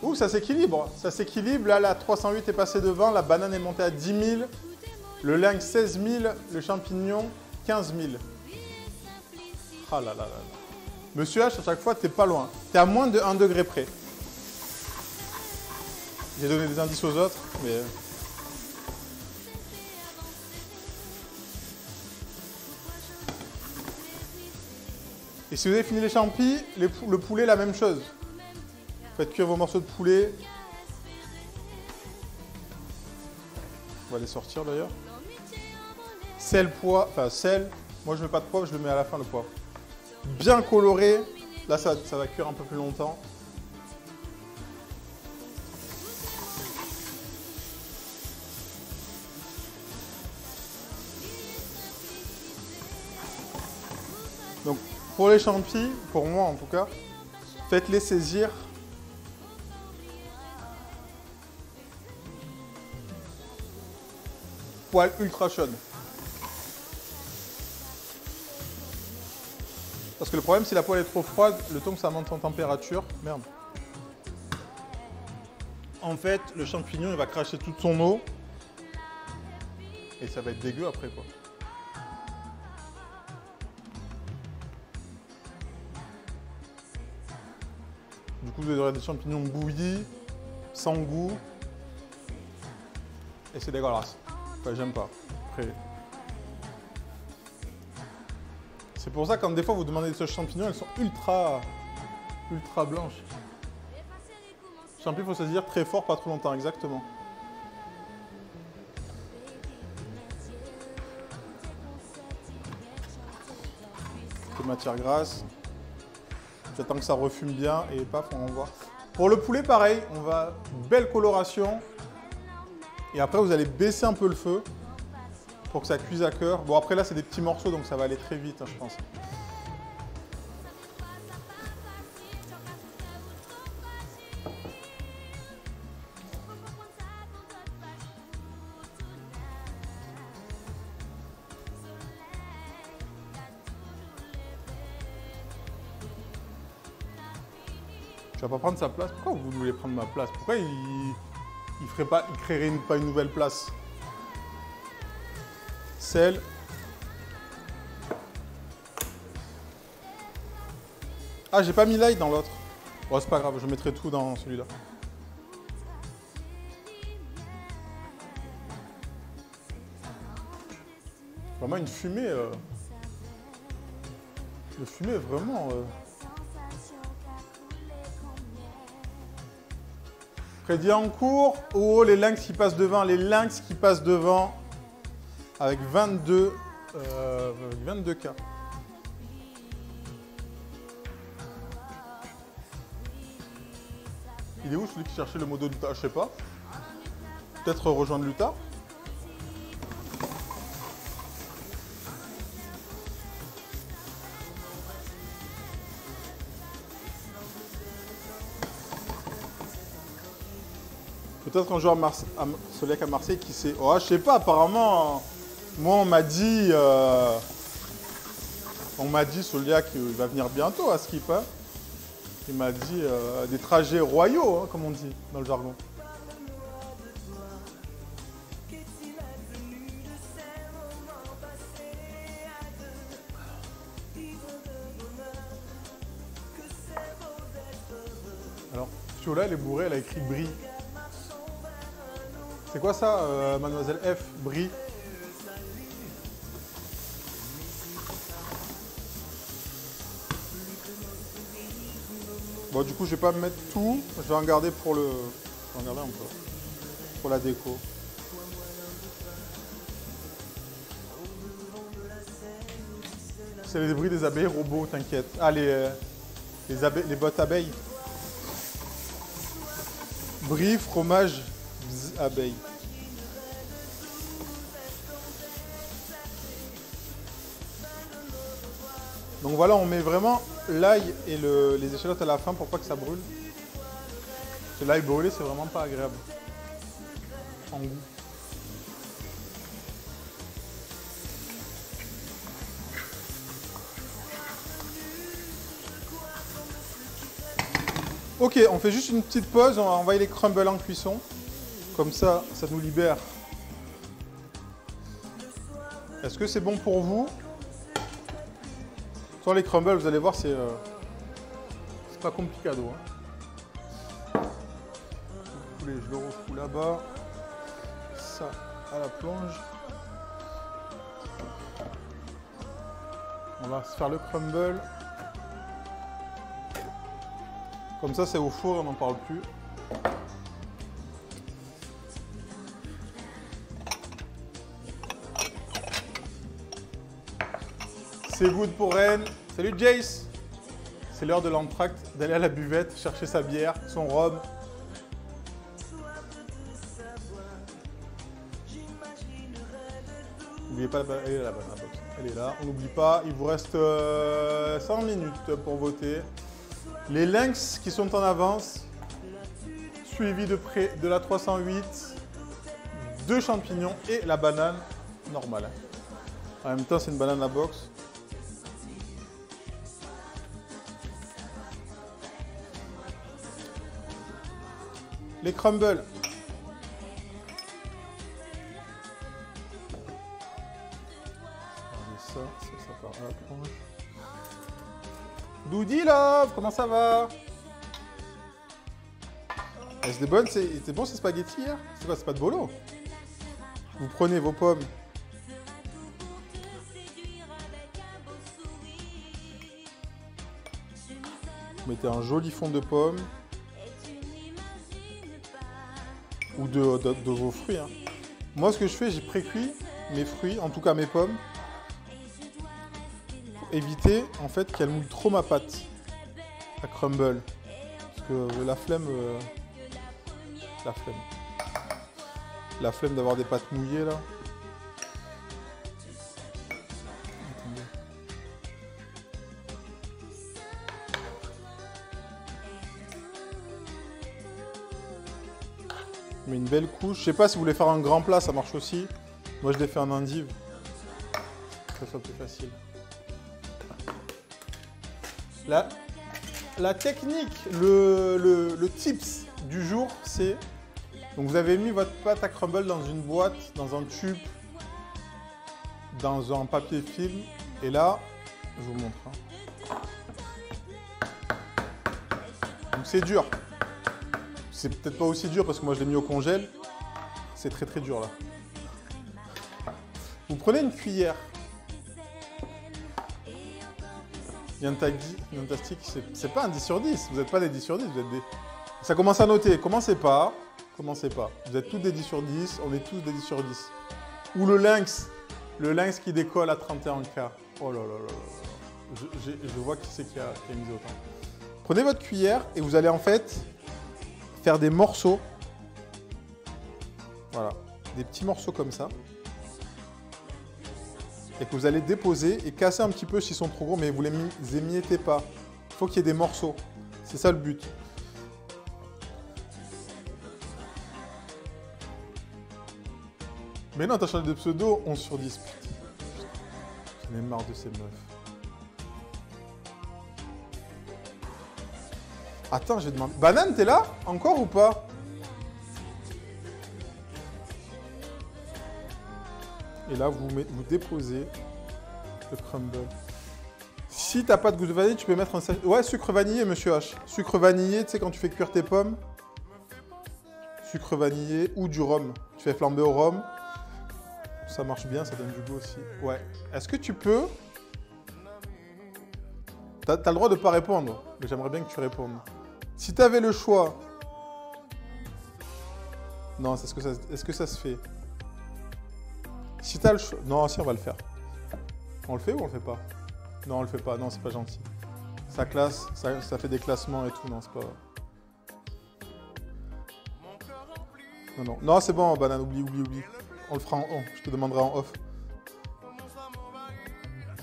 A: Ouh, ça s'équilibre. Ça s'équilibre. Là, la 308 est passée devant. La banane est montée à 10 000. Le lynx, 16 000. Le champignon, 15 000. Ah là là là là. Monsieur H, à chaque fois, t'es pas loin. T'es à moins de 1 degré près. J'ai donné des indices aux autres, mais... Et si vous avez fini les champis, le poulet, la même chose. Faites cuire vos morceaux de poulet. On va les sortir d'ailleurs. Sel, poivre, enfin sel. Moi je mets pas de poivre, je le mets à la fin le poivre. Bien coloré. Là ça va cuire un peu plus longtemps. Donc pour les champis, pour moi en tout cas, faites-les saisir. Poêle ultra chaude. Parce que le problème, si la poêle est trop froide, le temps que ça monte en température, merde. En fait, le champignon, il va cracher toute son eau. Et ça va être dégueu après, quoi. Du coup, vous aurez des champignons bouillis, sans goût. Et c'est dégueulasse. Enfin, j'aime pas. Après... C'est pour ça que quand des fois vous demandez des sauces champignons, elles sont ultra blanches. Champignons, il faut saisir très fort, pas trop longtemps, exactement. De matière grasse. J'attends que ça refume bien et paf, on envoie. Pour le poulet, pareil, on va belle coloration. Et après, vous allez baisser un peu le feu pour que ça cuise à cœur. Bon, après là, c'est des petits morceaux, donc ça va aller très vite, hein, je pense. Tu vas pas prendre sa place? Pourquoi vous voulez prendre ma place? Pourquoi il créerait pas une nouvelle place? Sel. Ah, j'ai pas mis l'ail dans l'autre. Bon, c'est pas grave, je mettrai tout dans celui-là. Vraiment une fumée. Le fumet est vraiment... Crédit en cours. Oh, les lynx qui passent devant. Les lynx qui passent devant. Avec 22 K. Il est où celui qui cherchait le modo Luta? Je sais pas. Peut-être rejoindre Luta. Peut-être un joueur Soliac à Marseille qui sait. Oh, je sais pas, apparemment, moi on m'a dit Soliac il va venir bientôt à Skip. Hein. Il m'a dit des trajets royaux, hein, comme on dit dans le jargon. Alors, Fiola, elle est bourrée, elle a écrit Brie. C'est quoi ça, mademoiselle F? Brie. Bon, du coup, je vais pas me mettre tout. Je vais en garder pour le... Je vais en garder un peu. Pour la déco. C'est les bruits des abeilles robots, t'inquiète. Ah, les bottes abeilles. Brie, fromage, abeille. Donc voilà, on met vraiment l'ail et les échalotes à la fin pour pas que ça brûle. Parce que l'ail brûlé, c'est vraiment pas agréable en goût. Ok, on fait juste une petite pause, on va envoyer les crumbles en cuisson. Comme ça, ça nous libère. Est-ce que c'est bon pour vous? Sur les crumbles, vous allez voir, c'est pas complicado. Hein. Le poulet, je le refous là-bas. Ça, à la plonge. On va se faire le crumble. Comme ça, c'est au four, on n'en parle plus. C'est good pour Rennes. Salut Jace. C'est l'heure de l'entracte, d'aller à la buvette, chercher sa bière, son rhum. N'oubliez pas, elle est là, la box. Elle est là, on n'oublie pas. Il vous reste 100 minutes pour voter. Les lynx qui sont en avance, suivi de près de la 308, 2 champignons et la banane normale. En même temps, c'est une banane à box. Les crumbles. Ça part à la planche. Doody Love, comment ça va? C'était bon, c'était bon ces spaghettis hier? C'est quoi, c'est pas de bolo? Vous prenez vos pommes. Vous mettez un joli fond de pommes. Ou de vos fruits. Hein. Moi, ce que je fais, j'ai pré-cuit mes fruits, en tout cas mes pommes. Pour éviter, en fait, qu'elle mouille trop ma pâte à crumble. Parce que la flemme... La flemme d'avoir des pâtes mouillées, là. Attendez. Je mets une belle couche. Je sais pas si vous voulez faire un grand plat, ça marche aussi. Moi, je l'ai fait en endive. Que ça soit plus facile. La technique, le tips du jour, c'est... Donc, vous avez mis votre pâte à crumble dans une boîte, dans un tube, dans un papier film. Et là, je vous montre. Hein. Donc, c'est dur. C'est peut-être pas aussi dur parce que moi je l'ai mis au congèle. C'est très très dur là. Vous prenez une cuillère. Yantastic, c'est pas un 10 sur 10. Vous n'êtes pas des 10 sur 10. Vous êtes des... Ça commence à noter. Commencez pas. Commencez pas. Vous êtes tous des 10 sur 10. On est tous des 10 sur 10. Ou le lynx. Le lynx qui décolle à 31K. Oh là là là là. Je vois qui c'est qui a mis autant. Prenez votre cuillère et vous allez en fait... faire des morceaux, voilà, des petits morceaux comme ça, et que vous allez déposer et casser un petit peu s'ils sont trop gros, mais vous les émiettez pas. Il faut qu'il y ait des morceaux, c'est ça le but. Mais non, t'as changé de pseudo, 11 sur 10, putain. J'en ai marre de ces meufs. Attends, je vais demander... Banane, t'es là? Encore ou pas? Et là, vous déposez le crumble. Si t'as pas de goût de vanille, tu peux mettre un... Ouais, sucre vanillé, monsieur H. Sucre vanillé, tu sais, quand tu fais cuire tes pommes. Sucre vanillé ou du rhum. Tu fais flamber au rhum. Ça marche bien, ça donne du goût aussi. Ouais. Est-ce que tu peux... T'as le droit de ne pas répondre, mais j'aimerais bien que tu répondes. Si tu avais le choix... Non, est-ce que ça se fait? Si tu as le choix... Non, si, on va le faire. On le fait ou on le fait pas? Non, on le fait pas. Non, c'est pas gentil. Ça classe, ça fait des classements et tout. Non, c'est pas... Non, non. Non, c'est bon, banane, oublie. On le fera en on. Je te demanderai en off.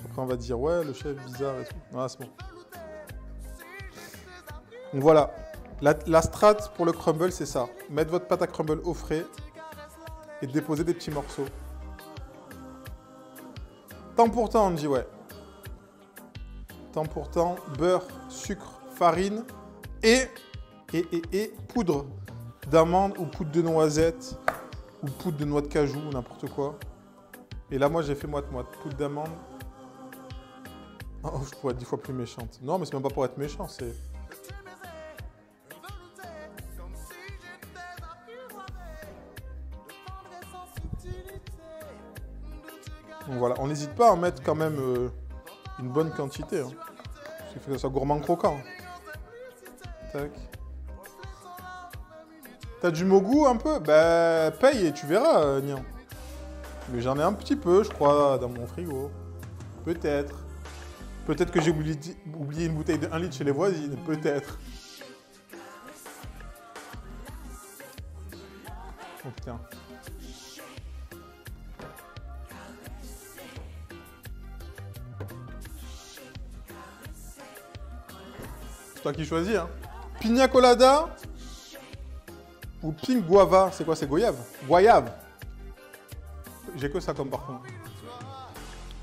A: Après, on va dire, ouais, le chef bizarre et tout. Ah, c'est bon. Donc voilà, la strat pour le crumble, c'est ça. Mettre votre pâte à crumble au frais et déposer des petits morceaux. Temps pour temps, on dit ouais. Temps pour temps, beurre, sucre, farine et Et poudre d'amande ou poudre de noisette ou poudre de noix de cajou ou n'importe quoi. Et là, moi, j'ai fait moite-moite. Poudre d'amande. Oh, je pourrais être 10 fois plus méchante. Non, mais c'est même pas pour être méchant, c'est... Donc voilà, on n'hésite pas à en mettre quand même une bonne quantité. Hein. Il faut que ça soit gourmand croquant. Tac. T'as du mogu un peu? Bah, paye et tu verras, Nian. Mais j'en ai un petit peu, je crois, dans mon frigo. Peut-être. Peut-être que j'ai oublié une bouteille de 1 litre chez les voisines. Peut-être. Oh putain. C'est toi qui choisis, hein. Pina colada ou pink guava. C'est quoi? C'est goyave? Goyave. J'ai que ça comme parfum.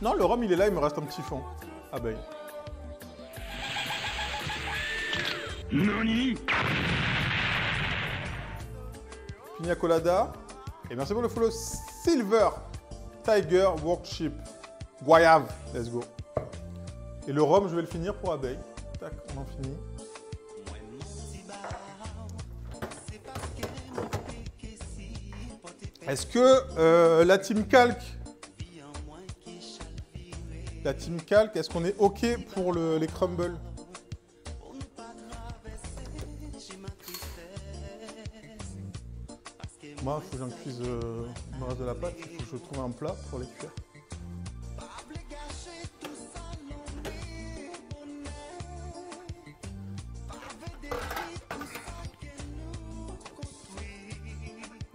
A: Non, le rhum, il est là, il me reste un petit fond. Abeille. Nani? Pina colada. Et merci pour le follow. Silver Tiger Workshop. Goyave. Let's go. Et le rhum, je vais le finir pour abeille. Tac, on en finit. Est-ce que la team calque, est-ce qu'on est OK pour les crumbles? Moi, il faut que j'en cuise le reste de la pâte. Il faut que je trouve un plat pour les cuire.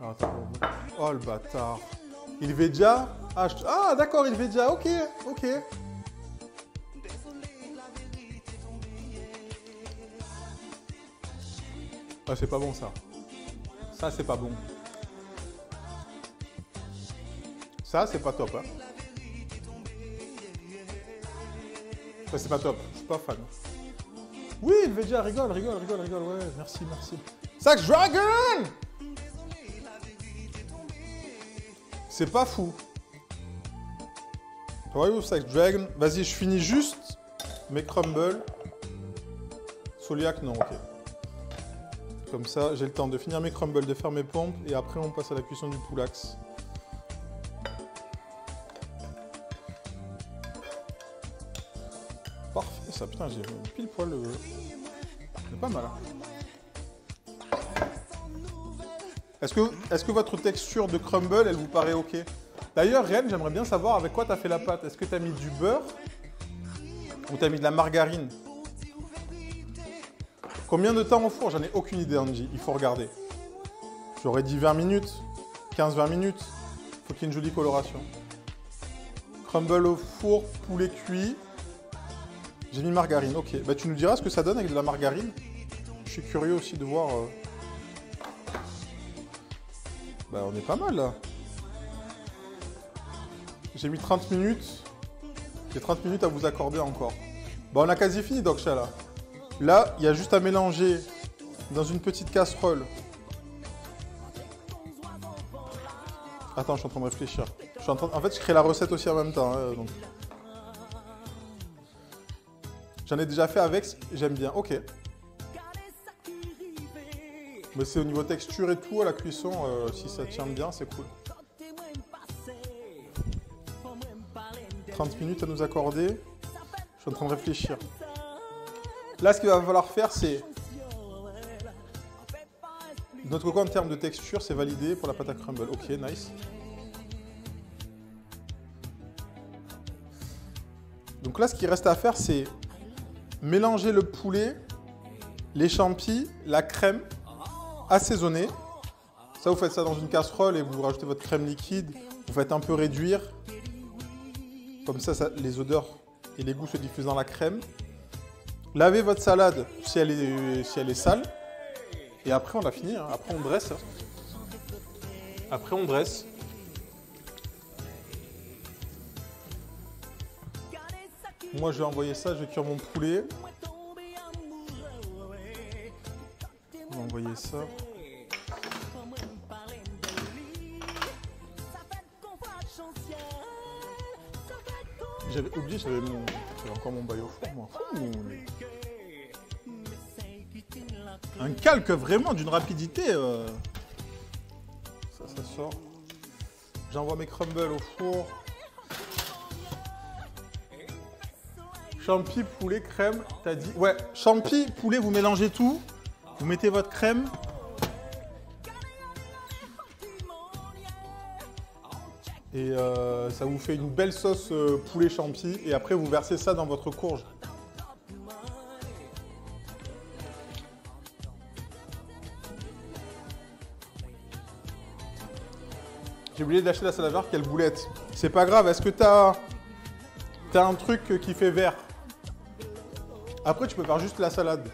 A: Ah, attends. Oh le bâtard. Il fait déjà? Ah d'accord, il fait déjà. Ok, ok. Ah, c'est pas bon ça. Ça, c'est pas bon. Ça, c'est pas top. Hein. Ça, c'est pas top. Je suis pas fan. Oui, il fait déjà. Rigole. Ouais, merci. Sax Dragon! C'est pas fou. Voyez-vous, Sax Dragon. Vas-y, je finis juste mes crumbles. Soliac, non, ok. Comme ça, j'ai le temps de finir mes crumbles, de faire mes pompes, et après, on passe à la cuisson du poulax. Parfait, ça, putain, j'ai pile poil le... C'est pas mal. Hein. Est-ce que votre texture de crumble, elle vous paraît ok? D'ailleurs, Ren, j'aimerais bien savoir avec quoi tu as fait la pâte. Est-ce que tu as mis du beurre ou tu as mis de la margarine? Combien de temps au four? J'en ai aucune idée, Angie. Il faut regarder. J'aurais dit 20 minutes, 15-20 minutes. Il faut qu'il y ait une jolie coloration. Crumble au four, poulet cuit. J'ai mis margarine, ok. Bah, tu nous diras ce que ça donne avec de la margarine. Je suis curieux aussi de voir... Bah, on est pas mal, là. J'ai mis 30 minutes. J'ai 30 minutes à vous accorder encore. Bah, on a quasi fini, Doksha, là. Là, il y a juste à mélanger dans une petite casserole. Attends, je suis en train de réfléchir. En fait, je crée la recette aussi en même temps. Hein, donc. J'en ai déjà fait avec, j'aime bien. Ok. Mais c'est au niveau texture et tout, à la cuisson, si ça tient bien, c'est cool. 30 minutes à nous accorder. Je suis en train de réfléchir. Là, ce qu'il va falloir faire, c'est... Notre coco, en termes de texture, c'est validé pour la pâte à crumble. Ok, nice. Donc là, ce qu'il reste à faire, c'est mélanger le poulet, les champis, la crème, assaisonner. Ça, vous faites ça dans une casserole et vous rajoutez votre crème liquide. Vous faites un peu réduire. Comme ça, les odeurs et les goûts se diffusent dans la crème. Lavez votre salade si elle est sale. Et après, on a fini. Hein. Après, on dresse. Après, on dresse. Moi, je vais envoyer ça. Je vais cuire mon poulet. essayer ça. J'avais oublié, j'avais encore mon bail au four, moi. Ouh. Un calque vraiment d'une rapidité. Ça sort. J'envoie mes crumbles au four. Champi, poulet, crème, t'as dit? Ouais, champi, poulet, vous mélangez tout. Vous mettez votre crème. Et ça vous fait une belle sauce poulet champi. Et après, vous versez ça dans votre courge. J'ai oublié d'acheter la salade verte, quelle boulette. C'est pas grave, est-ce que t'as un truc qui fait vert? Après, tu peux faire juste la salade.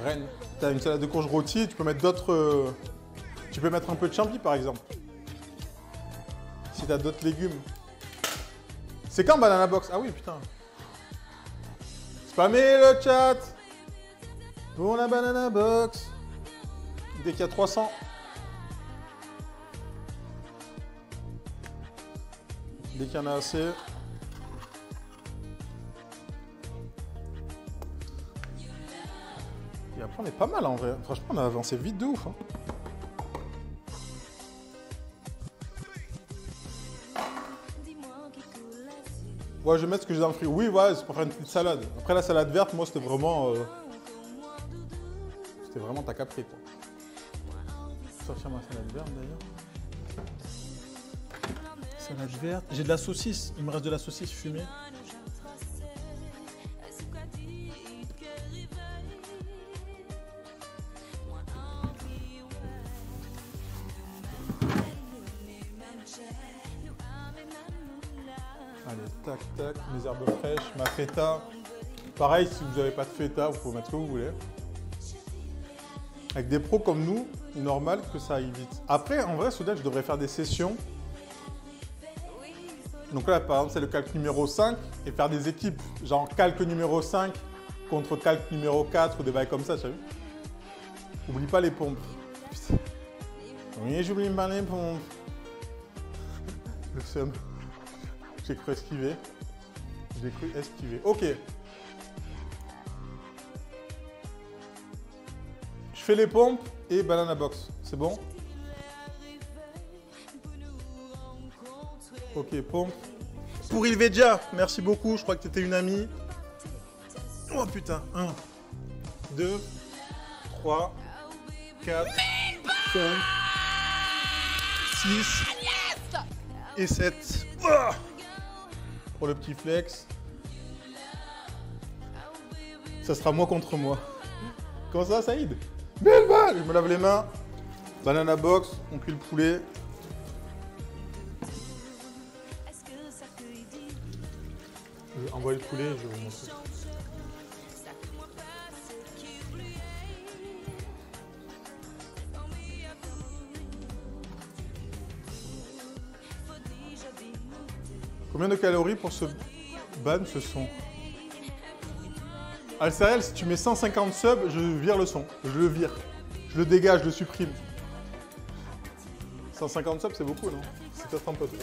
A: Reine. T'as une salade de courge rôtie, tu peux mettre d'autres... tu peux mettre un peu de champi, par exemple. Si t'as d'autres légumes. C'est quand Banana Box? Ah oui, putain. Spammez le chat pour la Banana Box. Dès qu'il y a 300... Dès qu'il y en a assez. Et après, on est pas mal en vrai. Franchement, on a avancé vite de ouf. Hein. Ouais, je vais mettre ce que j'ai dans le frigo. Oui, ouais, c'est pour faire une petite salade. Après, la salade verte, moi, c'était vraiment... C'était vraiment ta capri, quoi. Je vais sortir ma salade verte, d'ailleurs. Salade verte. J'ai de la saucisse. Il me reste de la saucisse fumée. Allez, tac, tac. Mes herbes fraîches, ma feta. Pareil, si vous n'avez pas de feta, vous pouvez mettre ce que vous voulez. Avec des pros comme nous, normal que ça aille vite. Après, en vrai, soudain, je devrais faire des sessions. Donc là, par exemple, c'est le calque numéro 5 et faire des équipes, genre calque numéro 5 contre calque numéro 4 ou des bails comme ça, tu as vu? Oublie pas les pompes. Putain. Oui, j'oublie pas les pompes. Le seum. J'ai cru esquiver. J'ai cru esquiver. Ok. Je fais les pompes et Banana Box. C'est bon? Ok, pompe. Pour Ilvedia, merci beaucoup. Je crois que tu étais une amie. Oh putain. 1, 2, 3, 4, 5, 6 et 7. Oh, pour le petit flex. Ça sera moi contre moi. Comment ça, Saïd? Belle balle. Je me lave les mains. Banana Box, on cuit le poulet. Je vais envoyer le poulet, je vais vous montrer. Combien de calories pour ce ban ce son? Alceriel, si tu mets 150 subs, je vire le son. Je le vire. Je le dégage, je le supprime. 150 subs, c'est beaucoup, non? C'est peut-être un peu trop.